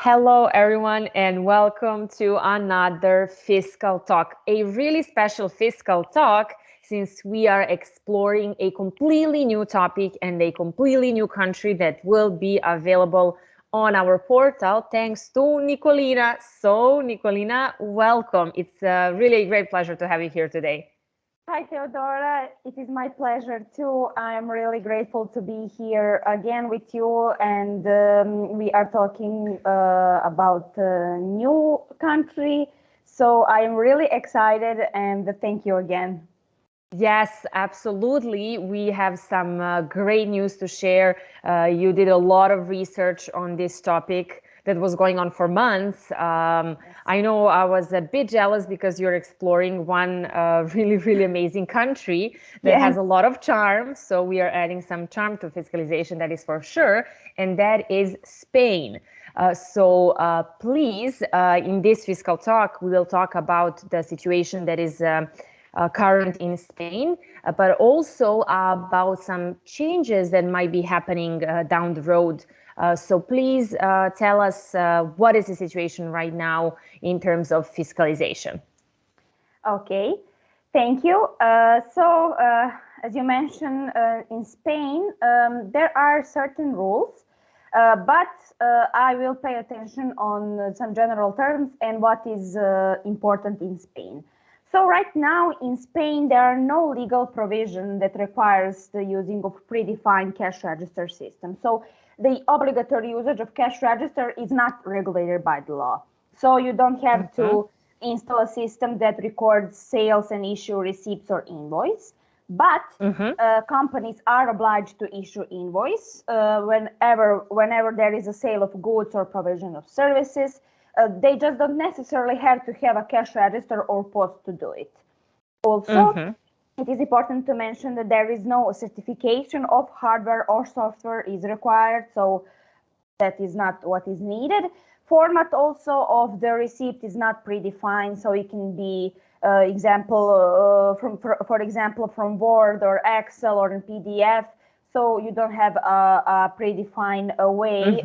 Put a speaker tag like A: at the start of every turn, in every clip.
A: Hello, everyone, and welcome to another Fiscal Talk, a really special Fiscal Talk since we are exploring a completely new topic and a completely new country that will be available on our portal thanks to Nicolina. So, Nicolina, welcome. It's really a great pleasure to have you here today.
B: Hi, Theodora. It is my pleasure too. I'm really grateful to be here again with you, and we are talking about a new country. So I'm really excited, and thank you again.
A: Yes, absolutely. We have some great news to share. You did a lot of research on this topic that was going on for months. I know I was a bit jealous because you're exploring one really, really amazing country that
B: Yes.
A: has a lot of charm. So we are adding some charm to fiscalization, that is for sure. And that is Spain. Please, in this fiscal talk, we will talk about the situation that is current in Spain, but also about some changes that might be happening down the road. So please tell us what is the situation right now in terms of fiscalization.
B: Okay. Thank you. As you mentioned, in Spain, there are certain rules, but I will pay attention on some general terms and what is important in Spain. So right now in Spain, there are no legal provision that requires the using of predefined cash register system. So the obligatory usage of cash register is not regulated by the law. So you don't have to install a system that records sales and issue receipts or invoice. But companies are obliged to issue invoice whenever there is a sale of goods or provision of services. They just don't necessarily have to have a cash register or post to do it. Also, it is important to mention that there is no certification of hardware or software is required, so that is not what is needed. Format also of the receipt is not predefined, so it can be for example, from Word or Excel or in PDF. So you don't have a predefined way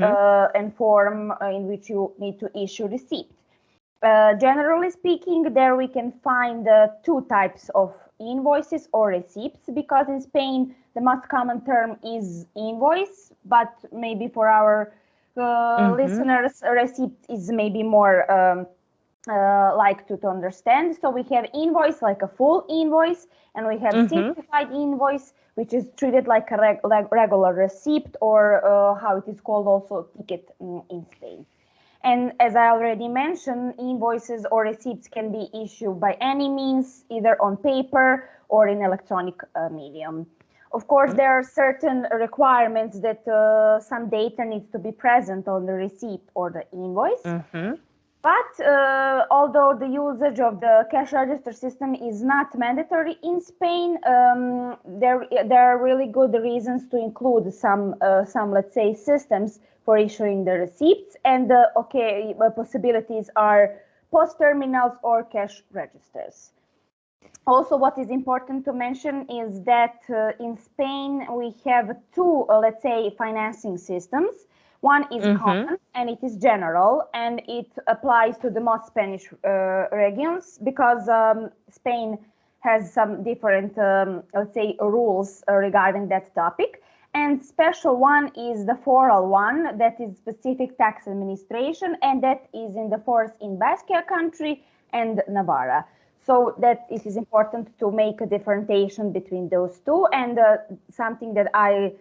B: and form in which you need to issue receipt. Generally speaking, there we can find two types of invoices or receipts, because in Spain the most common term is invoice, but maybe for our listeners, a receipt is maybe more like to understand. So we have invoice, like a full invoice, and we have simplified invoice, which is treated like a regular receipt, or how it is called also ticket in Spain. And as I already mentioned, invoices or receipts can be issued by any means, either on paper or in electronic medium. Of course, there are certain requirements that some data needs to be present on the receipt or the invoice. But although the usage of the cash register system is not mandatory in Spain, there are really good reasons to include some let's say, systems for issuing the receipts. And possibilities are post terminals or cash registers. Also, what is important to mention is that in Spain we have two, let's say, financing systems. One is common and it is general, and it applies to the most Spanish regions, because Spain has some different, let's say, rules regarding that topic. And special one is the foral one, that is specific tax administration, and that is in the force in Basque country and Navarra. So that it is important to make a differentiation between those two. And something that I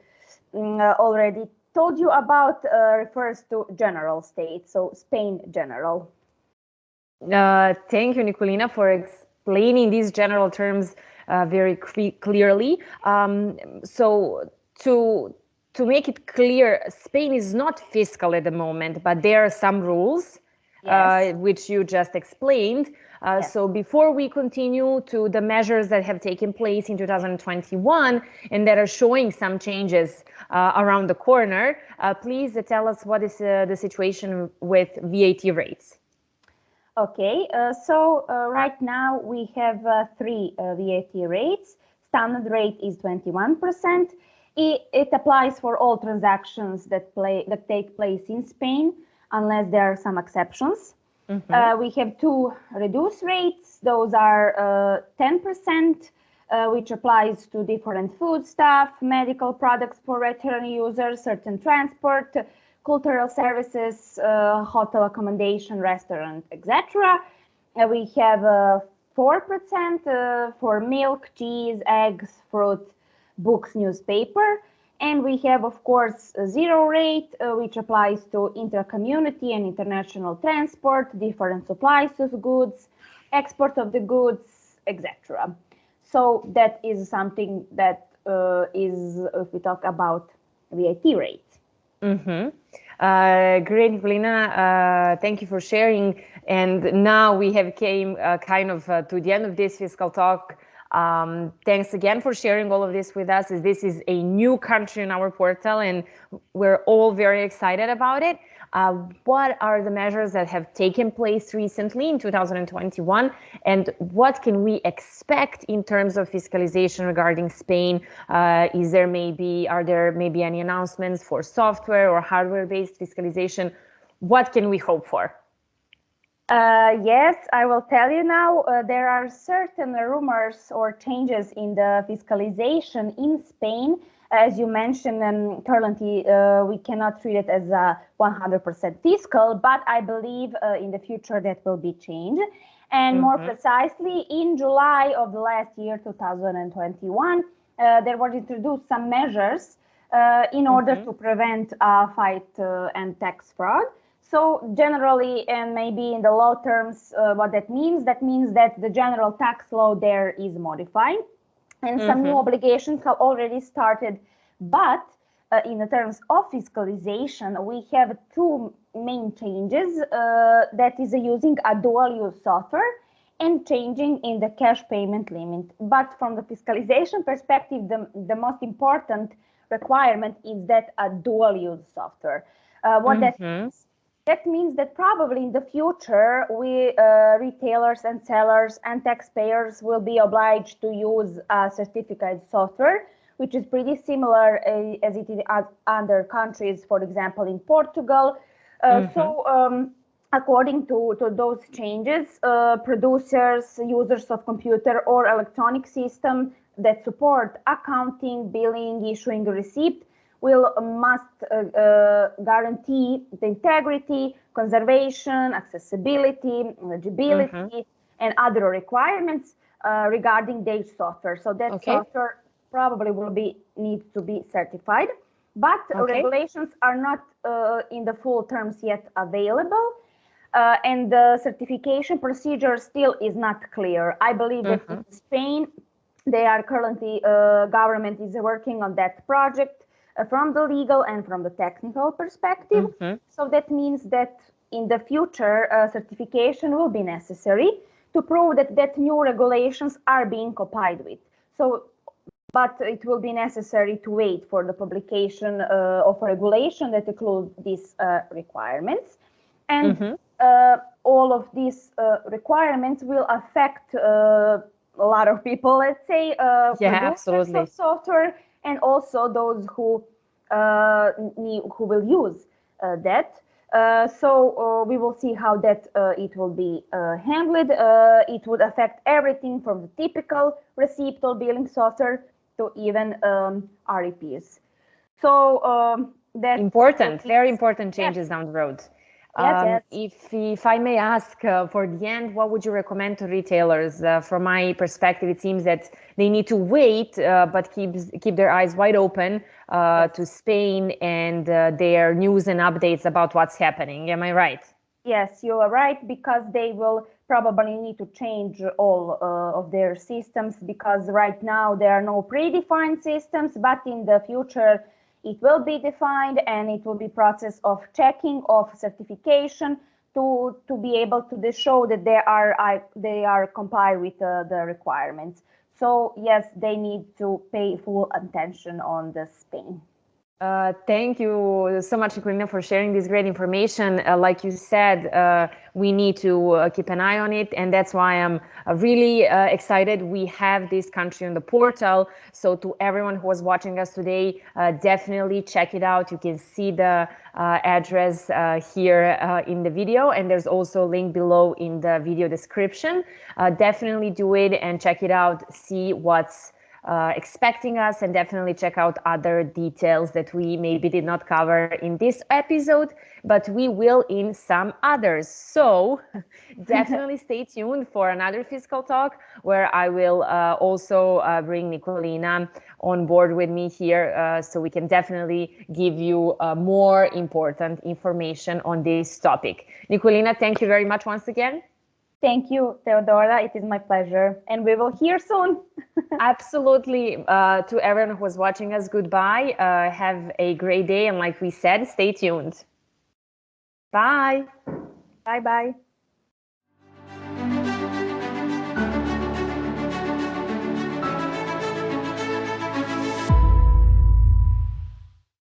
B: already told you about refers to general state, so Spain general.
A: Thank you, Nicolina, for explaining these general terms very clearly. So to make it clear, Spain is not fiscal at the moment, but there are some rules which you just explained. So before we continue to the measures that have taken place in 2021 and that are showing some changes around the corner, please tell us what is the situation with VAT rates.
B: Okay, right now we have three VAT rates. Standard rate is 21%. It applies for all transactions that take place in Spain. unless there are some exceptions.
A: Mm-hmm.
B: We have two reduced rates. Those are 10%, which applies to different foodstuff, medical products for veteran users, certain transport, cultural services, hotel accommodation, restaurant, etc. We have 4% for milk, cheese, eggs, fruit, books, newspaper. And we have, of course, a zero rate, which applies to inter-community and international transport, different supplies of goods, export of the goods, etc. So that is something that is, if we talk about VAT rate.
A: Mm-hmm. Great, Glina. Thank you for sharing. And now we have came kind of to the end of this fiscal talk. Thanks again for sharing all of this with us. As this is a new country in our portal, and we're all very excited about it. What are the measures that have taken place recently in 2021, and what can we expect in terms of fiscalization regarding Spain? Are there maybe any announcements for software or hardware-based fiscalization? What can we hope for?
B: Yes, I will tell you now. There are certain rumors or changes in the fiscalization in Spain. As you mentioned, currently we cannot treat it as a 100% fiscal, but I believe in the future that will be changed. And more precisely, in July of the last year, 2021, there were introduced some measures in order to prevent fight and tax fraud. So generally, and maybe in the law terms, what that means that the general tax law there is modified, and some new obligations have already started. But in the terms of fiscalization, we have two main changes, that is using a dual-use software and changing in the cash payment limit. But from the fiscalization perspective, the most important requirement is that a dual-use software. What that means? That means that probably in the future, we retailers and sellers and taxpayers will be obliged to use a certificate software, which is pretty similar as it is other countries, for example, in Portugal. So according to those changes, producers, users of computer or electronic system that support accounting, billing, issuing a receipt must guarantee the integrity, conservation, accessibility, legibility, and other requirements regarding their software. So that software probably will need to be certified, but regulations are not in the full terms yet available. And the certification procedure still is not clear. I believe that in Spain, they are currently, government is working on that project from the legal and from the technical perspective. So that means that in the future, certification will be necessary to prove that new regulations are being complied with. So, but it will be necessary to wait for the publication of a regulation that includes these requirements. And all of these requirements will affect a lot of people, let's say, producers of software, and also those who will use that. So we will see how that it will be handled. It would affect everything from the typical receipt or billing software to even REPs. So that's
A: important, very important changes down the road.
B: Yes.
A: If I may ask for the end, what would you recommend to retailers? From my perspective, it seems that they need to wait, but keep their eyes wide open to Spain and their news and updates about what's happening. Am I right?
B: Yes, you are right, because they will probably need to change all of their systems, because right now there are no predefined systems, but in the future it will be defined, and it will be process of checking of certification to be able to show that they are comply with the requirements. So yes, they need to pay full attention on the Spain.
A: Thank you so much, Nicolina, for sharing this great information. Like you said, we need to keep an eye on it, and that's why I'm really excited. We have this country on the portal. So to everyone who was watching us today, definitely check it out. You can see the address here in the video, and there's also a link below in the video description. Definitely do it and check it out. See what's expecting us, and definitely check out other details that we maybe did not cover in this episode, but we will in some others. So definitely stay tuned for another Fiscal Talk where I will also bring Nicolina on board with me here so we can definitely give you more important information on this topic. Nicolina, thank you very much once again.
B: Thank you, Theodora. It is my pleasure. And we will hear soon.
A: Absolutely. To everyone who was watching us, goodbye. Have a great day. And like we said, stay tuned. Bye.
B: Bye bye.